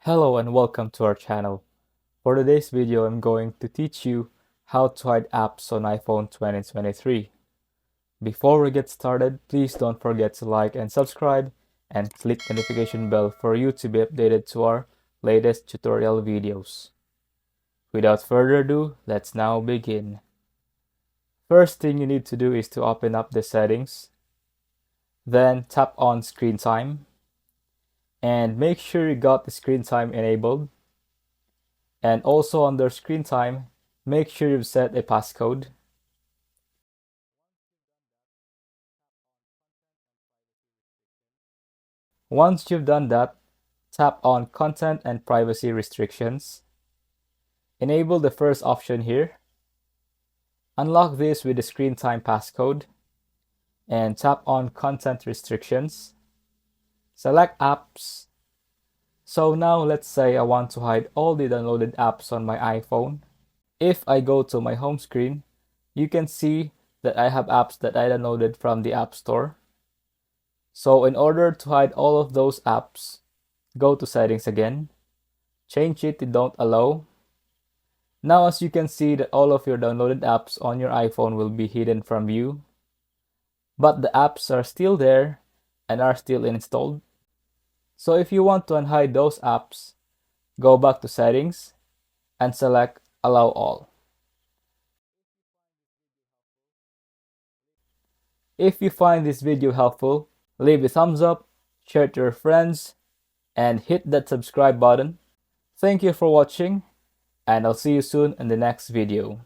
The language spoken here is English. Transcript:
Hello and welcome to our channel. For today's video, I'm going to teach you how to hide apps on iPhone 2023. Before we get started, please don't forget to like and subscribe and click the notification bell for you to be updated to our latest tutorial videos. Without further ado, let's now begin. First thing you need to do is to open up the settings, then tap on screen time, and make sure you got the screen time enabled. And also under screen time, make sure you've set a passcode. Once you've done that, tap on Content and Privacy Restrictions. Enable the first option here. Unlock this with the screen time passcode and tap on Content Restrictions. Select Apps. So now let's say I want to hide all the downloaded apps on my iPhone. If I go to my home screen, you can see that I have apps that I downloaded from the App Store. So in order to hide all of those apps, go to Settings again, change it to Don't Allow. Now as you can see that all of your downloaded apps on your iPhone will be hidden from view, but the apps are still there and are still installed. So if you want to unhide those apps, go back to Settings and select Allow All. If you find this video helpful, leave a thumbs up, share it to your friends, and hit that subscribe button. Thank you for watching, and I'll see you soon in the next video.